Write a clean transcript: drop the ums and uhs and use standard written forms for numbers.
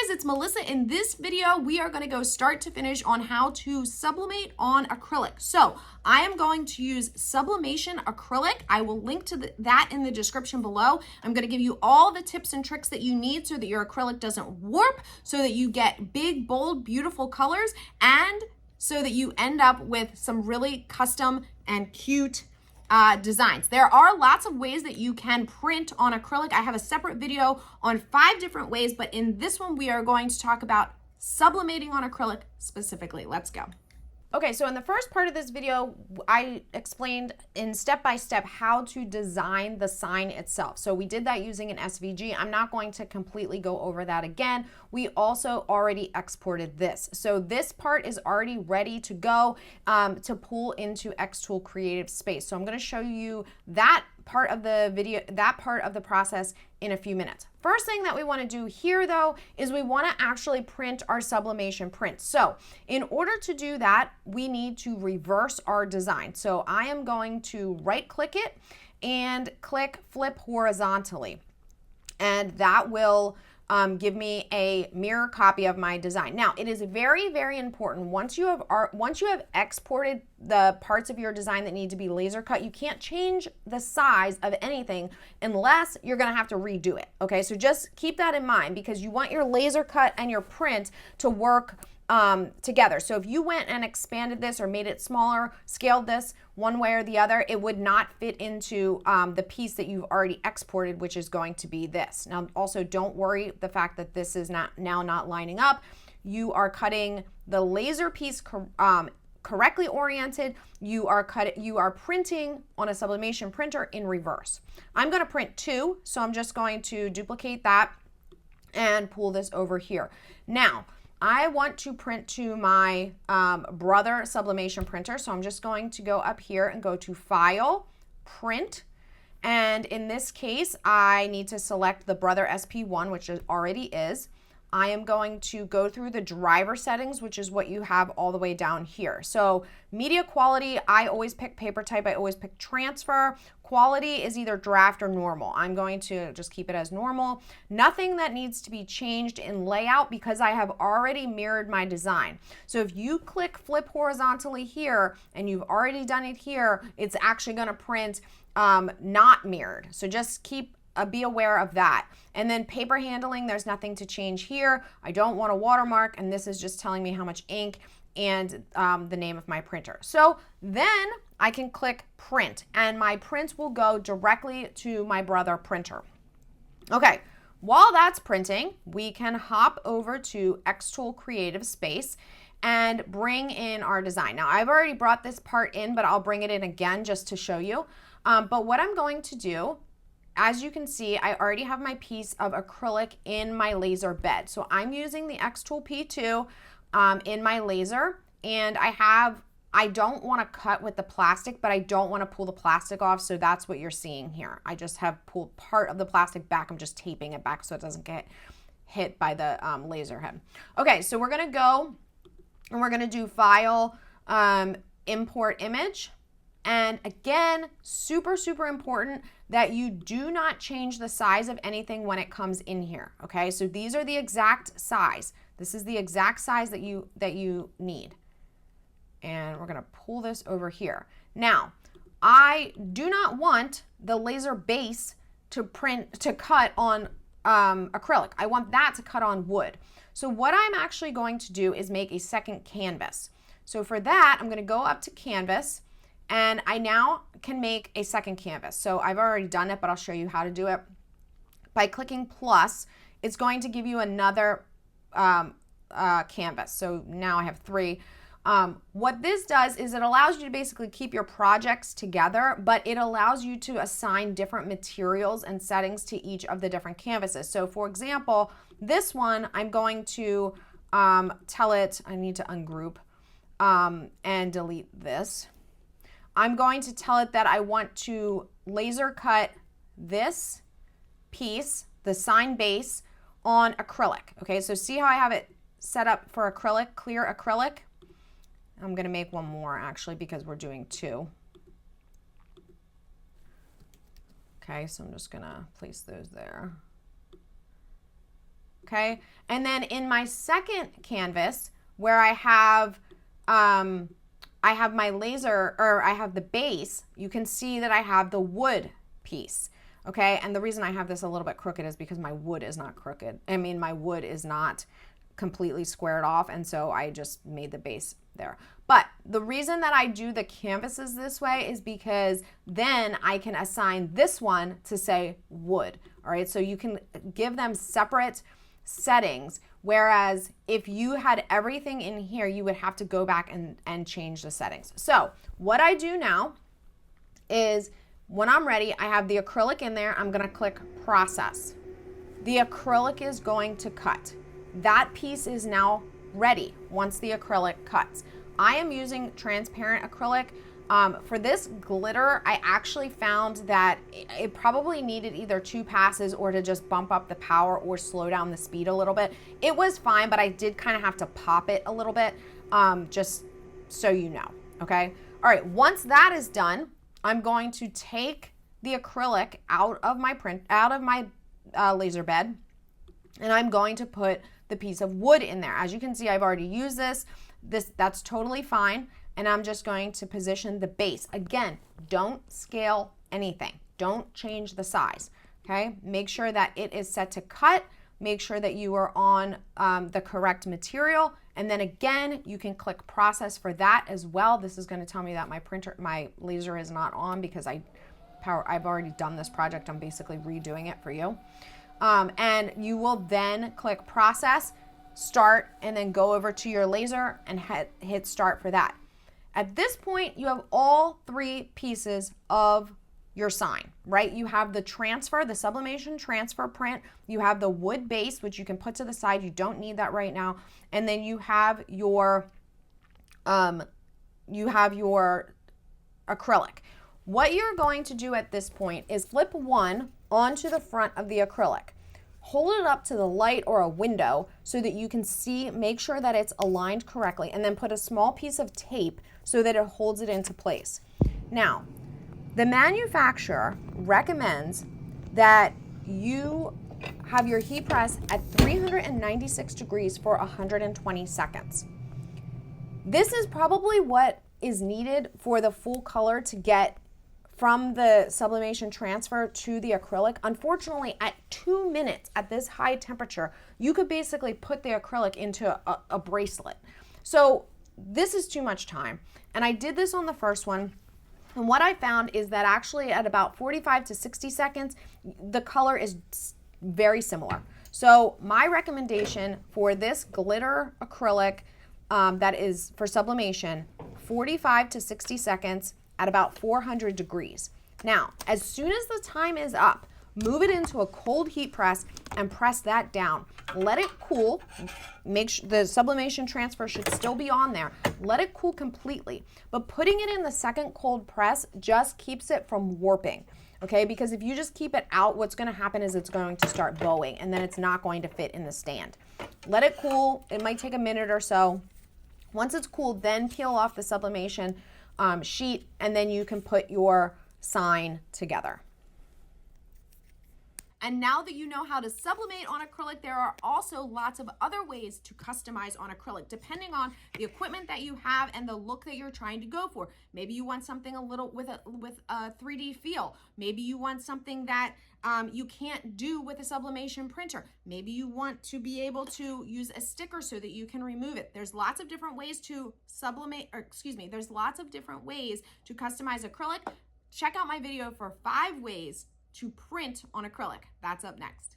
guys, it's Melissa. In this video, we are going to go start to finish on how to sublimate on acrylic. So I am going to use Sublimation acrylic. I will link to that in the description below. I'm going to give you all the tips and tricks that you need so that your acrylic doesn't warp, so that you get big, bold, beautiful colors, and so that you end up with some really custom and cute designs. There are lots of ways that you can print on acrylic. I have a separate video on 5 different ways, but in this one we are going to talk about sublimating on acrylic specifically. Let's go. Okay, so in the first part of this video, I explained in step-by-step how to design the sign itself. So we did that using an SVG. I'm not going to completely go over that again. We also already exported this. So this part is already ready to go to pull into xTool Creative Space. So I'm gonna show you that part of the video, that part of the process in a few minutes. First thing that we want to do here though is we want to actually print our sublimation print. So in order to do that, we need to reverse our design. So I am going to right click it and click flip horizontally, and that will give me a mirror copy of my design. Now, it is very, very important once you have exported the parts of your design that need to be laser cut, you can't change the size of anything unless you're gonna have to redo it. Okay, so just keep that in mind because you want your laser cut and your print to work together. So if you went and expanded this or made it smaller, scaled this one way or the other, it would not fit into the piece that you've already exported, which is going to be this. Now, also don't worry the fact that this is not lining up. You are cutting the laser piece correctly oriented. You are printing on a sublimation printer in reverse. I'm going to print 2, so I'm just going to duplicate that and pull this over here. Now, I want to print to my Brother sublimation printer, so I'm just going to go up here and go to File, Print, and in this case, I need to select the Brother SP1, which it already is. I am going to go through the driver settings, which is what you have all the way down here. So media quality, I always pick paper type, I always pick transfer. Quality is either draft or normal. I'm going to just keep it as normal. Nothing that needs to be changed in layout because I have already mirrored my design. So if you click flip horizontally here and you've already done it here, it's actually gonna print not mirrored. So just be aware of that. And then paper handling, there's nothing to change here. I don't want a watermark, and this is just telling me how much ink and the name of my printer. So then I can click print, and my print will go directly to my Brother printer. Okay, while that's printing, we can hop over to xTool Creative Space and bring in our design. Now, I've already brought this part in, but I'll bring it in again just to show you. But what I'm going to do, as you can see, I already have my piece of acrylic in my laser bed. So I'm using the xTool P2 in my laser, and I don't want to cut with the plastic, but I don't want to pull the plastic off, so that's what you're seeing here. I just have pulled part of the plastic back. I'm just taping it back so it doesn't get hit by the laser head. Okay, so we're gonna go and we're gonna do File, Import Image. And again, super, super important that you do not change the size of anything when it comes in here, okay? So these are the exact size. This is the exact size that you need. And we're gonna pull this over here. Now, I do not want the laser base to cut on acrylic. I want that to cut on wood. So what I'm actually going to do is make a second canvas. So for that, I'm gonna go up to Canvas, and I now can make a second canvas. So I've already done it, but I'll show you how to do it. By clicking plus, it's going to give you another canvas. So now I have 3. What this does is it allows you to basically keep your projects together, but it allows you to assign different materials and settings to each of the different canvases. So for example, this one, I'm going to tell it, I need to ungroup and delete this. I'm going to tell it that I want to laser cut this piece, the sign base, on acrylic. Okay, so see how I have it set up for acrylic, clear acrylic? I'm gonna make one more actually because we're doing 2. Okay, so I'm just gonna place those there. okay? And then in my second canvas where I have my laser, or I have the base, you can see that I have the wood piece, okay? And the reason I have this a little bit crooked is because my wood is not crooked. I mean, my wood is not completely squared off, and so I just made the base there. But the reason that I do the canvases this way is because then I can assign this one to say wood, all right? So you can give them separate settings, whereas if you had everything in here, you would have to go back and change the settings. So what I do now is when I'm ready, I have the acrylic in there. I'm gonna click process. The acrylic is going to cut. That piece is now ready once the acrylic cuts. I am using transparent acrylic. For this glitter, I actually found that it probably needed either 2 passes or to just bump up the power or slow down the speed a little bit. It was fine, but I did kind of have to pop it a little bit, just so you know, okay? All right, once that is done, I'm going to take the acrylic out of my laser bed, and I'm going to put the piece of wood in there. As you can see, I've already used this. That's totally fine. And I'm just going to position the base. Again, don't scale anything. Don't change the size, okay? Make sure that it is set to cut. Make sure that you are on the correct material. And then again, you can click process for that as well. This is gonna tell me that my laser is not on because I've already done this project. I'm basically redoing it for you. And you will then click process, start, and then go over to your laser and hit start for that. At this point, you have all 3 pieces of your sign, right? You have the transfer, the sublimation transfer print. You have the wood base, which you can put to the side. You don't need that right now. And then you have your acrylic. What you're going to do at this point is flip one onto the front of the acrylic. Hold it up to the light or a window so that you can see, make sure that it's aligned correctly, and then put a small piece of tape so that it holds it into place. Now, the manufacturer recommends that you have your heat press at 396 degrees for 120 seconds. This is probably what is needed for the full color to get from the sublimation transfer to the acrylic. Unfortunately, at 2 minutes at this high temperature, you could basically put the acrylic into a bracelet. So this is too much time. And I did this on the first one. And what I found is that actually at about 45 to 60 seconds, the color is very similar. So my recommendation for this glitter acrylic that is for sublimation, 45 to 60 seconds at about 400 degrees. Now, as soon as the time is up, move it into a cold heat press and press that down. Let it cool. Make sure the sublimation transfer should still be on there. Let it cool completely. But putting it in the second cold press just keeps it from warping, okay? Because if you just keep it out, what's gonna happen is it's going to start bowing and then it's not going to fit in the stand. Let it cool. It might take a minute or so. Once it's cooled, then peel off the sublimation sheet, and then you can put your sign together. And now that you know how to sublimate on acrylic, there are also lots of other ways to customize on acrylic, depending on the equipment that you have and the look that you're trying to go for. Maybe you want something a little with a 3D feel. Maybe you want something that you can't do with a sublimation printer. Maybe you want to be able to use a sticker so that you can remove it. There's lots of different ways to there's lots of different ways to customize acrylic. Check out my video for 5 ways to print on acrylic. That's up next.